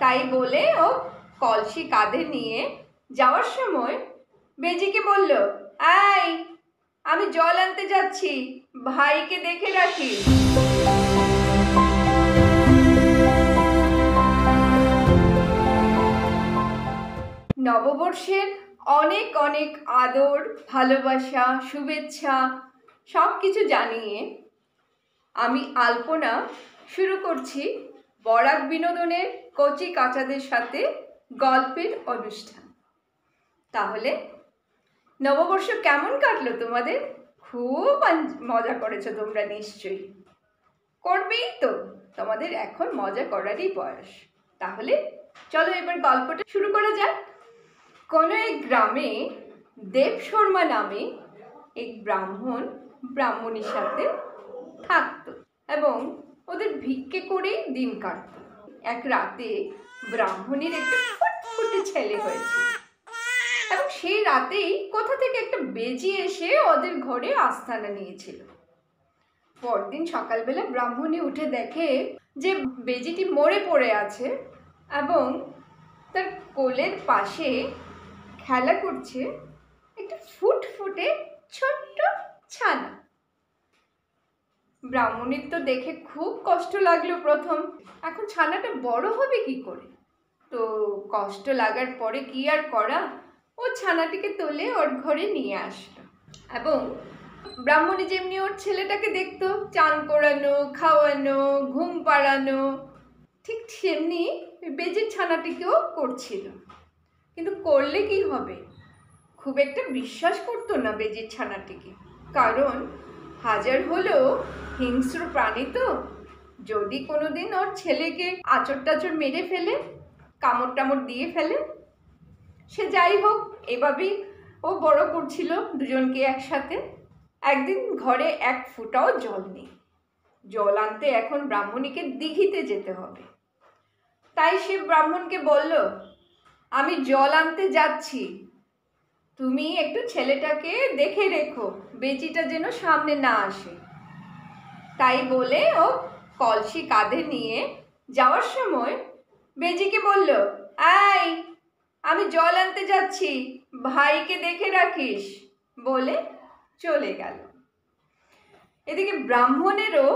তাই বলে ও কলসি কাঁধে নিয়ে যাওয়ার সময় বেজিকে বলল, এই আমি জল আনতে যাচ্ছি, ভাইকে দেখে রাখি। নববর্ষের অনেক অনেক আদর, ভালোবাসা, শুভেচ্ছা সব কিছু জানিয়ে আমি আলপনা শুরু করছি বরাক বিনোদনের কচি কাঁচাদের সাথে গল্পের অনুষ্ঠান। তাহলে নববর্ষ কেমন কাটলো তোমাদের? খুব মজা করেছো তোমরা নিশ্চয়ই। করবেই তো, তোমাদের এখন মজা করারই বয়স। তাহলে চলো এবার গল্পটা শুরু করা যাক। কোনো এক গ্রামে দেব শর্মা নামে এক ব্রাহ্মণীর সাথে থাকতো এবং ওদের ভিক্ষে করেই দিন কাটত। এক রাতে ব্রাহ্মণীর একটা ফুটফুটে ছেলে হয়েছে এবং সেই রাতেই কোথা থেকে একটা বেজি এসে ওদের ঘরে আস্তানা নিয়েছিল। পরদিন সকালবেলা ব্রাহ্মণী উঠে দেখে যে বেজিটি মরে পড়ে আছে এবং তার কোলের পাশে খেলা করছে একটা ফুটফুটে ছোট্ট ছানা। ব্রাহ্মণীর তো দেখে খুব কষ্ট লাগলো প্রথম। এখন ছানাটা বড় হবে কি করে? তো কষ্ট লাগার পরে কি আর করা, ও ছানাটিকে তুলে ওর ঘরে নিয়ে আসলো এবং ব্রাহ্মণী যেমনি ওর ছেলেটাকে দেখতো, চান করানো, খাওয়ানো, ঘুম পাড়ানো, ঠিক সেমনি বেজির ছানাটিকেও করছিল। কিন্তু করলে কি হবে, খুব একটা বিশ্বাস করতো না বেজির ছানাটিকে, কারণ হাজার হলেও হিংস্র প্রাণী তো। যদি কোনোদিন ওর ছেলেকে আঁচড় টাচড় মেরে ফেলে, কামড় টামড় দিয়ে ফেলে, সে যাই হোক এভাবেই ও বড় করছিল দুজনকে একসাথে। একদিন ঘরে এক ফোঁটাও জল নেই, জল আনতে এখন ব্রাহ্মণীকে দিঘিতে যেতে হবে। তাই সে ব্রাহ্মণকে বলল, আমি জল আনতে যাচ্ছি, তুমি একটু ছেলেটাকে দেখে রেখো, বেজিটা যেন সামনে না আসে। তাই বলে ও কলসি কাঁধে নিয়ে যাওয়ার সময় বেজিকে বলল, এই আমি জল আনতে যাচ্ছি, ভাইকে দেখে রাখিস, বলে চলে গেল। এদিকে ব্রাহ্মণেরও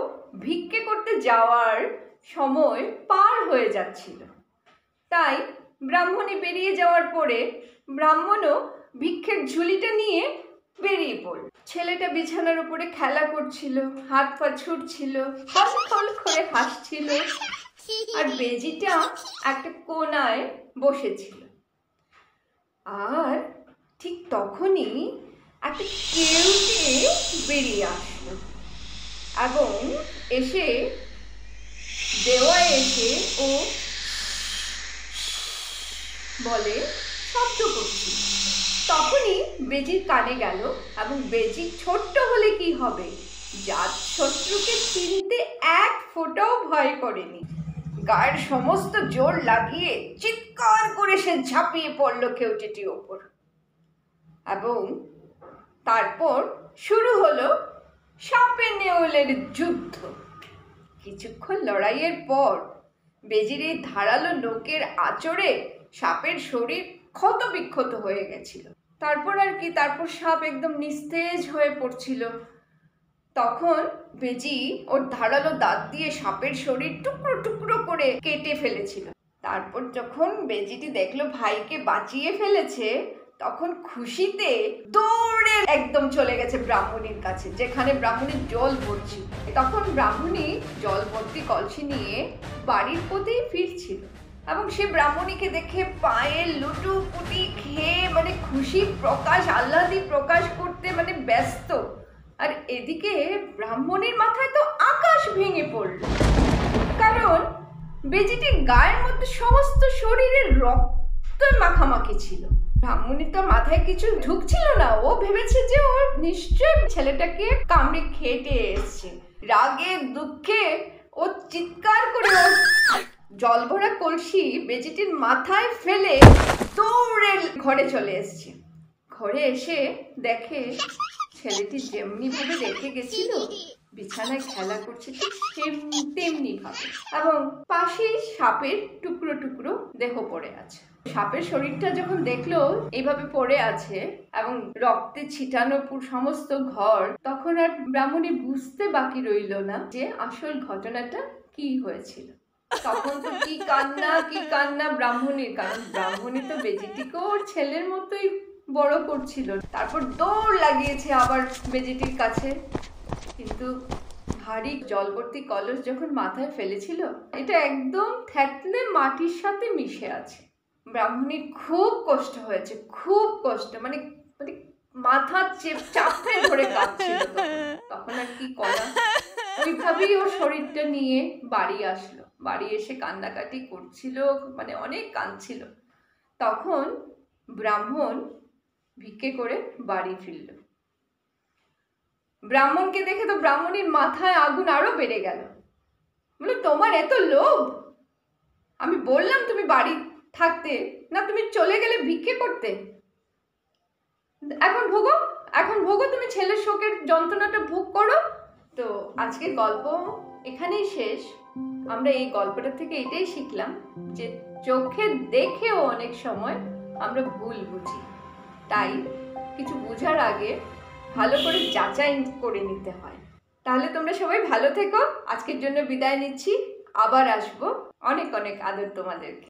ভিক্ষে করতে যাওয়ার সময় পার হয়ে যাচ্ছিল। তাই ব্রাহ্মণী বেরিয়ে যাওয়ার পরে ব্রাহ্মণও ভিক্ষের ঝুলিটা নিয়ে বেরিয়ে পড়ল। ছেলেটা বিছানার উপরে খেলা করছিল, হাত পা ছুটছিল, খল করে হাসছিল, আর বেজিটা একটা কোনায় বসেছিল। আর ঠিক তখনই একটা কেউটে বেরিয়ে আসলো এবং এসে দেওয়ায় এসে ও বলে শব্দ করছি। তখনই বেজির কানে গেল এবং বেজি ছোট্ট হলে কি হবে, জাত শত্রুকে চিনতে এক ফোঁটাও ভয় করেনি। গায়ের সমস্ত জোর লাগিয়ে চিৎকার করে সে ঝাঁপিয়ে পড়ল কেউটেটির ওপর এবং তারপর শুরু হলো সাপে নেউলের যুদ্ধ। কিছুক্ষণ লড়াইয়ের পর বেজির এই ধারালো নোকের আঁচড়ে সাপের শরীর ক্ষত বিক্ষত হয়ে গেছিল। তারপর সাপ একদম নিস্তেজ হয়ে পড়ছিল। তখন বেজি ওর ধারালো দাঁত দিয়ে সাপের শরীর টুকরো টুকরো করে কেটে ফেলেছিল। তারপর যখন বেজিটি দেখলো ভাইকে বাঁচিয়ে ফেলেছে, তখন খুশিতে দৌড়ে একদম চলে গেছে ব্রাহ্মণীর কাছে, যেখানে ব্রাহ্মণীর জল ভরছিল। তখন ব্রাহ্মণী জল ভর্তি কলসি নিয়ে বাড়ির পথেই ফিরছিল এবং সে ব্রাহ্মণীকে দেখে পায়ে লুটুপুটি খেয়ে মানে খুশি প্রকাশ, আহ্লাদি প্রকাশ করতে মানে ব্যস্ত। আর এদিকে ব্রাহ্মণীর মাথায় তো আকাশ ভেঙে পড়ল, কারণ বেজিটির গায়ের মধ্যে সমস্ত শরীরের রক্ত মাখামাখি ছিল। ব্রাহ্মণীর তো মাথায় কিছু ঢুকছিল না, ও ভেবেছে যে ও নিশ্চয় ছেলেটাকে কামড়ে খেটে এসছে। রাগে দুঃখে ও চিৎকার করে জল ভরা কলসি বেজিটির মাথায় ফেলে দৌড়ে ঘরে চলে এসছে। ঘরে এসে দেখে ছেলেটি যেমনি ভাবে রেখে গেছিল বিছানায় খেলা করছে ঠিক তেমনি ভাবে এবং পাশেই সাপের টুকরো টুকরো দেহ পড়ে আছে। সাপের শরীরটা যখন দেখলো এইভাবে পড়ে আছে এবং রক্তে ছিটানো সমস্ত ঘর, তখন আর ব্রাহ্মণী বুঝতে বাকি রইল না যে আসল ঘটনাটা কি হয়েছিল। তখন তো কি কান্না ব্রাহ্মণীর, কারণ ব্রাহ্মণী তো বেজিটিকেও ওর ছেলের মতোই বড় করছিল। তারপর দৌড় লাগিয়েছে আবার বেজিটির কাছে, কিন্তু ভারী জলভর্তি কলস যখন মাথায় ফেলেছিল, এটা একদম থ্যাতলে মাটির সাথে মিশে আছে। ব্রাহ্মণীর খুব কষ্ট হয়েছে, খুব কষ্ট, মানে মানে মাথা চাপড়ে ধরে কাঁদছিল। তখন আর কি করা, ওইভাবেই ওর শরীরটা নিয়ে বাড়ি আসলো। বাড়ি এসে কান্নাকাটি করছিল, মানে অনেক কাঁদছিল। তখন ব্রাহ্মণ ভিক্ষে করে বাড়ি ফিরল। ব্রাহ্মণকে দেখে তো ব্রাহ্মণীর মাথায় আগুন আরো বেড়ে গেল। বলে, তোমার এত লোভ! আমি বললাম তুমি বাড়ি থাকতে, না তুমি চলে গেলে ভিক্ষে করতে। এখন ভোগো, তুমি ছেলের শোকের যন্ত্রণাটা ভোগ করো। তো আজকের গল্প এখানেই শেষ। আমরা এই গল্পটা থেকে এটাই শিখলাম যে চোখে দেখেও অনেক সময় আমরা ভুল বুঝি, তাই কিছু বোঝার আগে ভালো করে যাচাই করে নিতে হয়। তাহলে তোমরা সবাই ভালো থেকো। আজকের জন্য বিদায় নিচ্ছি, আবার আসবো। অনেক অনেক আদর তোমাদেরকে।